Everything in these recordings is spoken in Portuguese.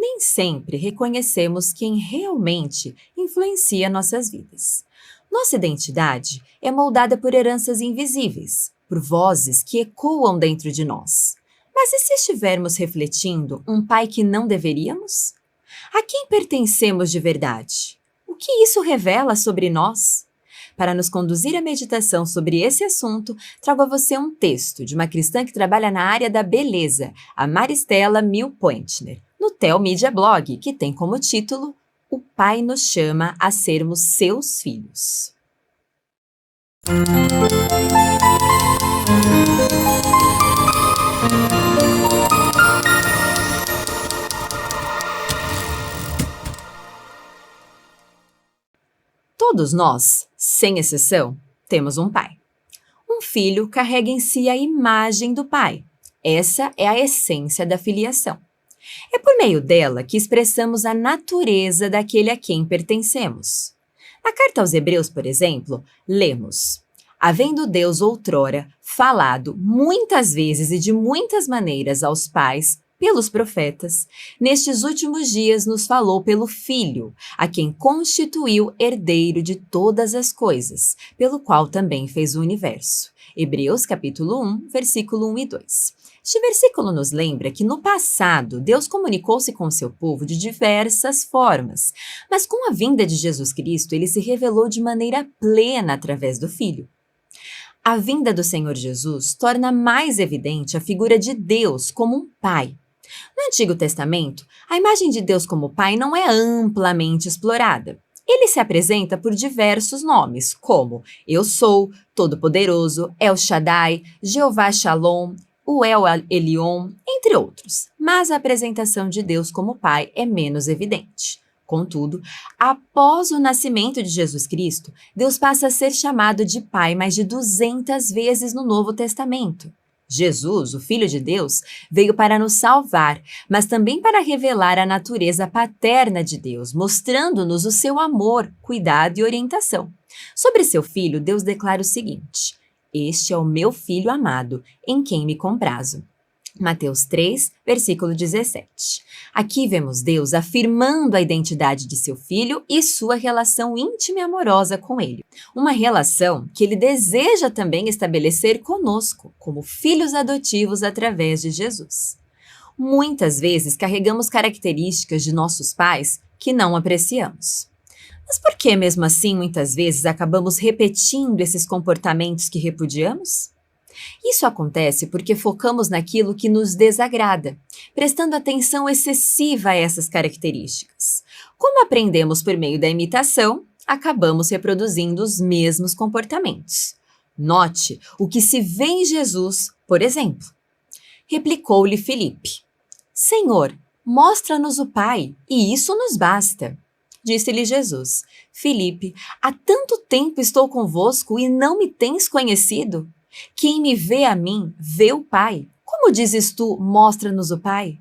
nem sempre reconhecemos quem realmente influencia nossas vidas. Nossa identidade é moldada por heranças invisíveis, por vozes que ecoam dentro de nós. Mas e se estivermos refletindo um pai que não deveríamos? A quem pertencemos de verdade? O que isso revela sobre nós? Para nos conduzir à meditação sobre esse assunto, trago a você um texto de uma cristã que trabalha na área da beleza, a Maristela Milpointner, no Tel Media Blog, que tem como título O Pai nos chama a sermos seus filhos. Todos nós, sem exceção, temos um pai. Um filho carrega em si a imagem do pai. Essa é a essência da filiação. É por meio dela que expressamos a natureza daquele a quem pertencemos. Na carta aos Hebreus, por exemplo, lemos: havendo Deus outrora falado muitas vezes e de muitas maneiras aos pais, pelos profetas, nestes últimos dias nos falou pelo Filho, a quem constituiu herdeiro de todas as coisas, pelo qual também fez o universo. Hebreus capítulo 1, versículo 1 e 2. Este versículo nos lembra que no passado Deus comunicou-se com seu povo de diversas formas, mas com a vinda de Jesus Cristo ele se revelou de maneira plena através do Filho. A vinda do Senhor Jesus torna mais evidente a figura de Deus como um pai. No Antigo Testamento, a imagem de Deus como pai não é amplamente explorada. Ele se apresenta por diversos nomes, como Eu Sou, Todo-Poderoso, El Shaddai, Jeová Shalom, o El Elyon, entre outros. Mas a apresentação de Deus como pai é menos evidente. Contudo, após o nascimento de Jesus Cristo, Deus passa a ser chamado de pai mais de 200 vezes no Novo Testamento. Jesus, o Filho de Deus, veio para nos salvar, mas também para revelar a natureza paterna de Deus, mostrando-nos o seu amor, cuidado e orientação. Sobre seu Filho, Deus declara o seguinte: este é o meu Filho amado, em quem me comprazo. Mateus 3, versículo 17. Aqui vemos Deus afirmando a identidade de seu filho e sua relação íntima e amorosa com ele. Uma relação que ele deseja também estabelecer conosco, como filhos adotivos através de Jesus. Muitas vezes carregamos características de nossos pais que não apreciamos. Mas por que mesmo assim muitas vezes acabamos repetindo esses comportamentos que repudiamos? Isso acontece porque focamos naquilo que nos desagrada, prestando atenção excessiva a essas características. Como aprendemos por meio da imitação, acabamos reproduzindo os mesmos comportamentos. Note o que se vê em Jesus, por exemplo. Replicou-lhe Filipe: Senhor, mostra-nos o Pai, e isso nos basta. Disse-lhe Jesus: Filipe, há tanto tempo estou convosco e não me tens conhecido? Quem me vê a mim, vê o Pai. Como dizes tu, mostra-nos o Pai?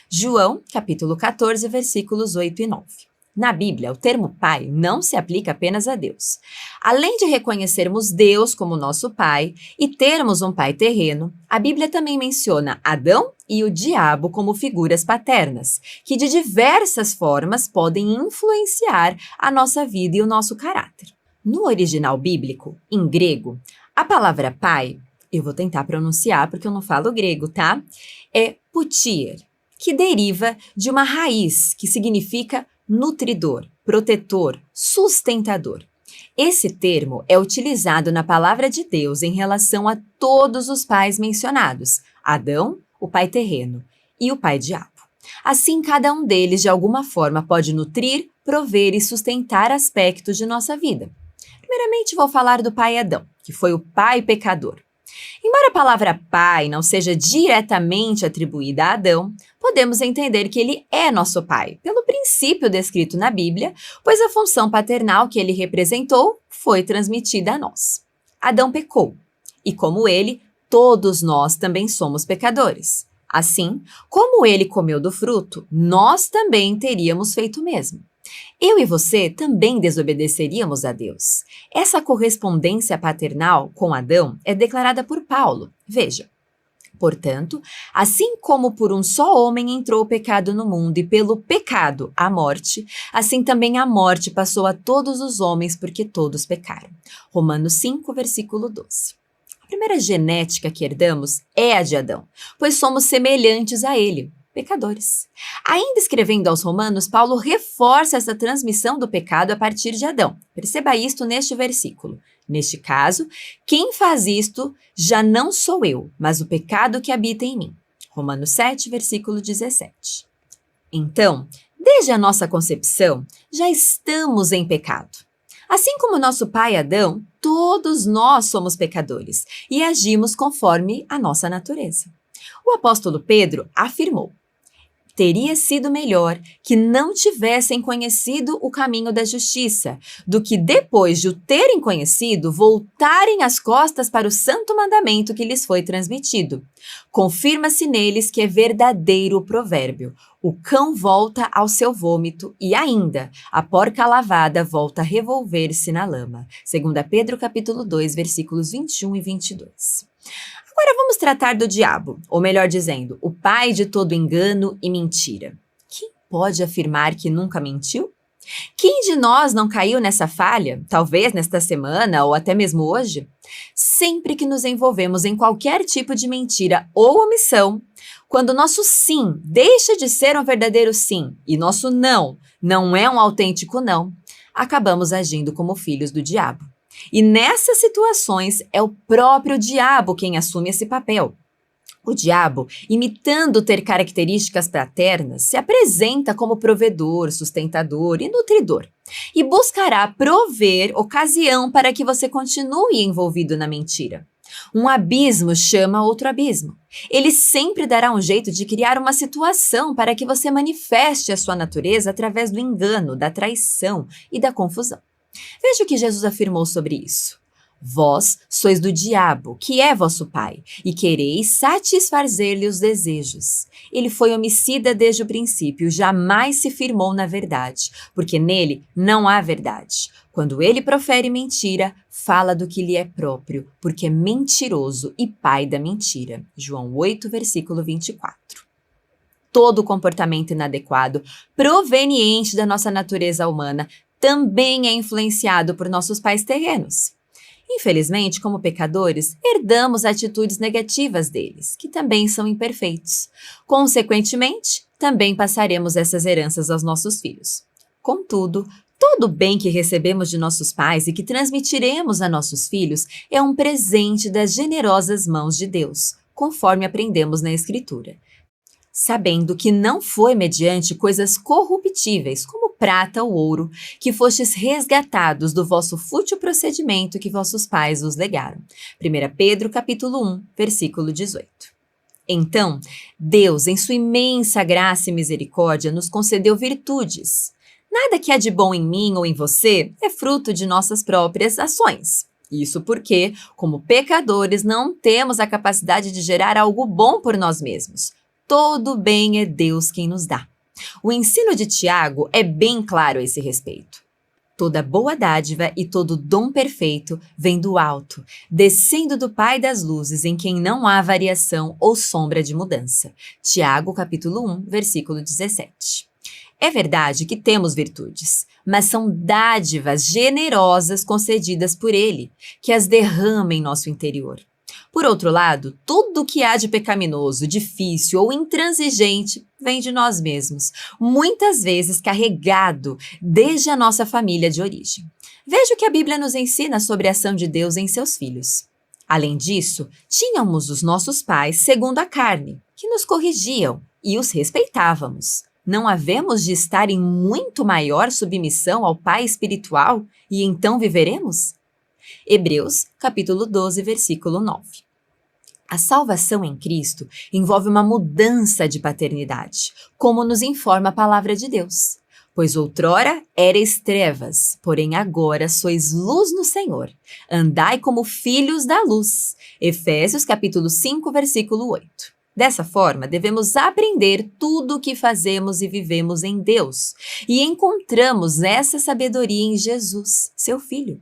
João, capítulo 14, versículos 8 e 9. Na Bíblia, o termo Pai não se aplica apenas a Deus. Além de reconhecermos Deus como nosso Pai e termos um pai terreno, a Bíblia também menciona Adão e o diabo como figuras paternas, que de diversas formas podem influenciar a nossa vida e o nosso caráter. No original bíblico, em grego, a palavra pai, eu vou tentar pronunciar porque eu não falo grego, tá? É putir, que deriva de uma raiz que significa nutridor, protetor, sustentador. Esse termo é utilizado na palavra de Deus em relação a todos os pais mencionados: Adão, o pai terreno, e o pai diabo. Assim, cada um deles de alguma forma pode nutrir, prover e sustentar aspectos de nossa vida. Primeiramente, vou falar do pai Adão, que foi o pai pecador. Embora a palavra pai não seja diretamente atribuída a Adão, podemos entender que ele é nosso pai, pelo princípio descrito na Bíblia, pois a função paternal que ele representou foi transmitida a nós. Adão pecou, e como ele, todos nós também somos pecadores. Assim, como ele comeu do fruto, nós também teríamos feito o mesmo. Eu e você também desobedeceríamos a Deus. Essa correspondência paternal com Adão é declarada por Paulo. Veja, Portanto, assim como por um só homem entrou o pecado no mundo e pelo pecado a morte, assim também a morte passou a todos os homens porque todos pecaram. Romanos 5, versículo 12. A primeira genética que herdamos é a de Adão, pois somos semelhantes a ele, pecadores. Ainda escrevendo aos Romanos, Paulo reforça essa transmissão do pecado a partir de Adão. Perceba isto neste versículo. Neste caso, quem faz isto já não sou eu, mas o pecado que habita em mim. Romanos 7, versículo 17. Então, desde a nossa concepção, já estamos em pecado. Assim como nosso pai Adão, todos nós somos pecadores e agimos conforme a nossa natureza. O apóstolo Pedro afirmou: teria sido melhor que não tivessem conhecido o caminho da justiça, do que depois de o terem conhecido, voltarem as costas para o santo mandamento que lhes foi transmitido. Confirma-se neles que é verdadeiro o provérbio: o cão volta ao seu vômito e ainda a porca lavada volta a revolver-se na lama. 2 Pedro capítulo 2, versículos 21 e 22. Agora vamos tratar do diabo, ou melhor dizendo, o pai de todo engano e mentira. Quem pode afirmar que nunca mentiu? Quem de nós não caiu nessa falha, talvez nesta semana ou até mesmo hoje? Sempre que nos envolvemos em qualquer tipo de mentira ou omissão, quando nosso sim deixa de ser um verdadeiro sim e nosso não não é um autêntico não, acabamos agindo como filhos do diabo. E nessas situações é o próprio diabo quem assume esse papel. O diabo, imitando ter características paternas, se apresenta como provedor, sustentador e nutridor, e buscará prover ocasião para que você continue envolvido na mentira. Um abismo chama outro abismo. Ele sempre dará um jeito de criar uma situação para que você manifeste a sua natureza através do engano, da traição e da confusão. Veja o que Jesus afirmou sobre isso. Vós sois do diabo, que é vosso pai, e quereis satisfazer-lhe os desejos. Ele foi homicida desde o princípio, jamais se firmou na verdade, porque nele não há verdade. Quando ele profere mentira, fala do que lhe é próprio, porque é mentiroso e pai da mentira. João 8, versículo 24. Todo comportamento inadequado, proveniente da nossa natureza humana, também é influenciado por nossos pais terrenos. Infelizmente, como pecadores, herdamos atitudes negativas deles, que também são imperfeitos. Consequentemente, também passaremos essas heranças aos nossos filhos. Contudo, todo o bem que recebemos de nossos pais e que transmitiremos a nossos filhos é um presente das generosas mãos de Deus, conforme aprendemos na Escritura. Sabendo que não foi mediante coisas corruptíveis, como prata ou ouro, que fostes resgatados do vosso fútil procedimento que vossos pais vos legaram. 1 Pedro capítulo 1, versículo 18. Então, Deus, em sua imensa graça e misericórdia, nos concedeu virtudes. Nada que há de bom em mim ou em você é fruto de nossas próprias ações. Isso porque, como pecadores, não temos a capacidade de gerar algo bom por nós mesmos. Todo bem é Deus quem nos dá. O ensino de Tiago é bem claro a esse respeito. Toda boa dádiva e todo dom perfeito vem do alto, descendo do Pai das luzes, em quem não há variação ou sombra de mudança. Tiago, capítulo 1, versículo 17. É verdade que temos virtudes, mas são dádivas generosas concedidas por Ele, que as derrama em nosso interior. Por outro lado, tudo o que há de pecaminoso, difícil ou intransigente vem de nós mesmos, muitas vezes carregado desde a nossa família de origem. Veja o que a Bíblia nos ensina sobre a ação de Deus em seus filhos. Além disso, tínhamos os nossos pais segundo a carne, que nos corrigiam e os respeitávamos. Não havemos de estar em muito maior submissão ao Pai espiritual e então viveremos? Hebreus, capítulo 12, versículo 9. A salvação em Cristo envolve uma mudança de paternidade, como nos informa a palavra de Deus. Pois outrora erais trevas, porém agora sois luz no Senhor. Andai como filhos da luz. Efésios capítulo 5, versículo 8. Dessa forma, devemos aprender tudo o que fazemos e vivemos em Deus, e encontramos essa sabedoria em Jesus, seu Filho.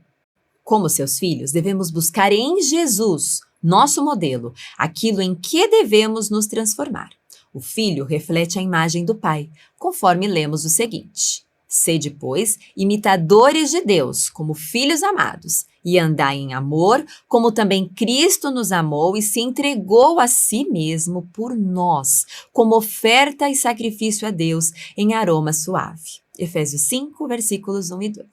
Como seus filhos, devemos buscar em Jesus nosso modelo, aquilo em que devemos nos transformar. O filho reflete a imagem do pai, conforme lemos o seguinte: sede, pois, imitadores de Deus, como filhos amados, e andai em amor, como também Cristo nos amou e se entregou a si mesmo por nós, como oferta e sacrifício a Deus em aroma suave. Efésios 5, versículos 1 e 2.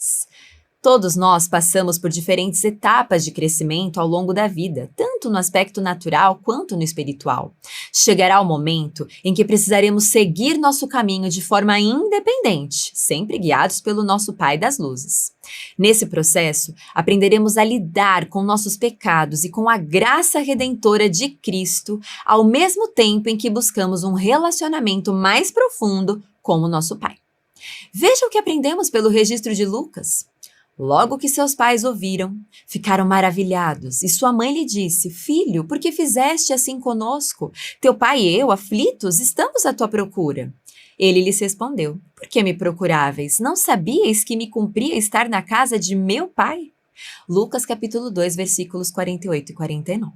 Todos nós passamos por diferentes etapas de crescimento ao longo da vida, tanto no aspecto natural quanto no espiritual. Chegará o momento em que precisaremos seguir nosso caminho de forma independente, sempre guiados pelo nosso Pai das Luzes. Nesse processo, aprenderemos a lidar com nossos pecados e com a graça redentora de Cristo, ao mesmo tempo em que buscamos um relacionamento mais profundo com o nosso Pai. Veja o que aprendemos pelo registro de Lucas. Logo que seus pais ouviram, ficaram maravilhados, e sua mãe lhe disse: Filho, por que fizeste assim conosco? Teu pai e eu, aflitos, estamos à tua procura. Ele lhes respondeu: Por que me procuráveis? Não sabíeis que me cumpria estar na casa de meu pai? Lucas capítulo 2, versículos 48 e 49.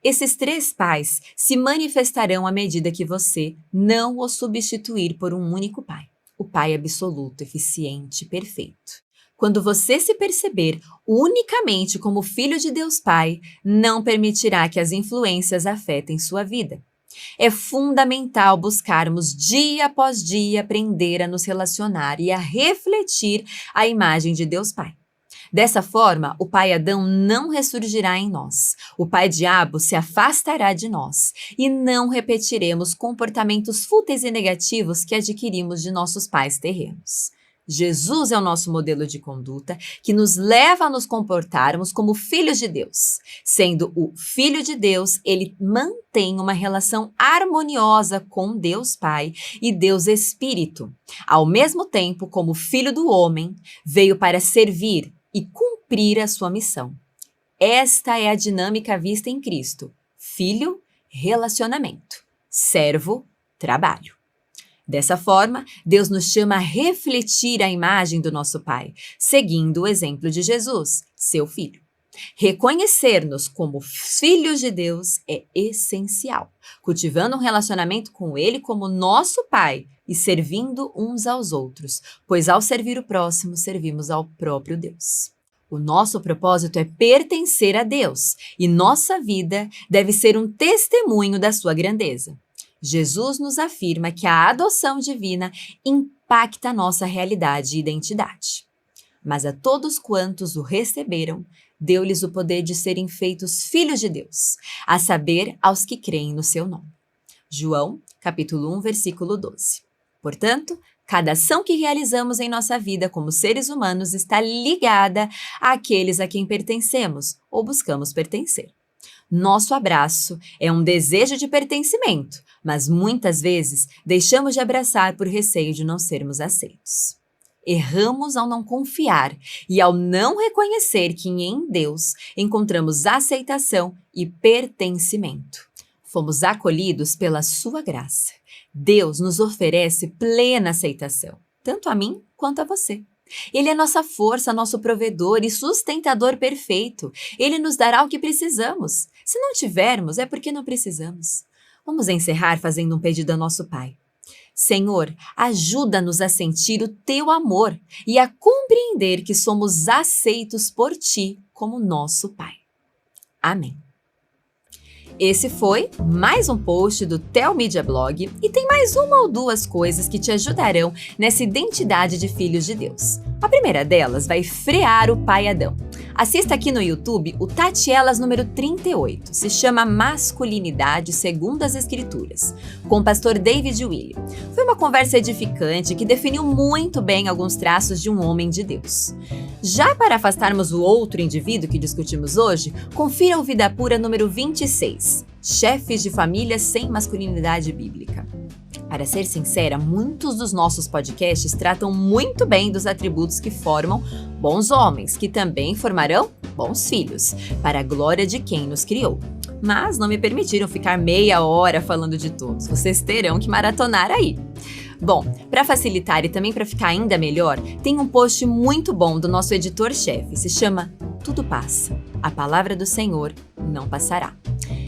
Esses 3 pais se manifestarão à medida que você não os substituir por um único pai, o pai absoluto, eficiente, perfeito. Quando você se perceber unicamente como filho de Deus Pai, não permitirá que as influências afetem sua vida. É fundamental buscarmos dia após dia aprender a nos relacionar e a refletir a imagem de Deus Pai. Dessa forma, o pai Adão não ressurgirá em nós, o pai diabo se afastará de nós e não repetiremos comportamentos fúteis e negativos que adquirimos de nossos pais terrenos. Jesus é o nosso modelo de conduta que nos leva a nos comportarmos como filhos de Deus. Sendo o Filho de Deus, ele mantém uma relação harmoniosa com Deus Pai e Deus Espírito. Ao mesmo tempo, como Filho do homem, veio para servir e cumprir a sua missão. Esta é a dinâmica vista em Cristo: filho, relacionamento; servo, trabalho. Dessa forma, Deus nos chama a refletir a imagem do nosso Pai, seguindo o exemplo de Jesus, seu Filho. Reconhecer-nos como filhos de Deus é essencial, cultivando um relacionamento com Ele como nosso Pai e servindo uns aos outros, pois ao servir o próximo, servimos ao próprio Deus. O nosso propósito é pertencer a Deus e nossa vida deve ser um testemunho da sua grandeza. Jesus nos afirma que a adoção divina impacta a nossa realidade e identidade. Mas a todos quantos o receberam, deu-lhes o poder de serem feitos filhos de Deus, a saber, aos que creem no seu nome. João, capítulo 1, versículo 12. Portanto, cada ação que realizamos em nossa vida como seres humanos está ligada àqueles a quem pertencemos ou buscamos pertencer. Nosso abraço é um desejo de pertencimento, mas muitas vezes deixamos de abraçar por receio de não sermos aceitos. Erramos ao não confiar e ao não reconhecer que em Deus encontramos aceitação e pertencimento. Fomos acolhidos pela sua graça. Deus nos oferece plena aceitação, tanto a mim quanto a você. Ele é nossa força, nosso provedor e sustentador perfeito. Ele nos dará o que precisamos. Se não tivermos, é porque não precisamos. Vamos encerrar fazendo um pedido ao nosso Pai. Senhor, ajuda-nos a sentir o Teu amor e a compreender que somos aceitos por Ti como nosso Pai. Amém. Esse foi mais um post do Tel Media Blog e tem mais uma ou duas coisas que te ajudarão nessa identidade de filhos de Deus. A primeira delas vai frear o pai Adão. Assista aqui no YouTube o Tatielas número 38, se chama Masculinidade segundo as Escrituras, com o pastor David William. Foi uma conversa edificante que definiu muito bem alguns traços de um homem de Deus. Já para afastarmos o outro indivíduo que discutimos hoje, confira o Vida Pura número 26, Chefes de Família sem Masculinidade Bíblica. Para ser sincera, muitos dos nossos podcasts tratam muito bem dos atributos que formam bons homens, que também formarão bons filhos, para a glória de quem nos criou. Mas não me permitiram ficar meia hora falando de todos, vocês terão que maratonar aí. Bom, para facilitar e também para ficar ainda melhor, tem um post muito bom do nosso editor-chefe, se chama tudo passa. A palavra do Senhor não passará.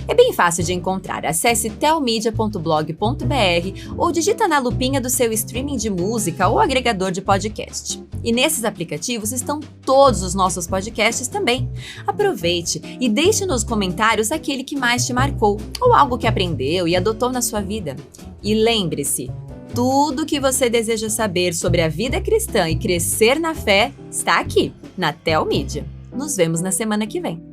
É bem fácil de encontrar. Acesse telmedia.blog.br ou digita na lupinha do seu streaming de música ou agregador de podcast. E nesses aplicativos estão todos os nossos podcasts também. Aproveite e deixe nos comentários aquele que mais te marcou ou algo que aprendeu e adotou na sua vida. E lembre-se, tudo o que você deseja saber sobre a vida cristã e crescer na fé está aqui, na Telmídia. Nos vemos na semana que vem.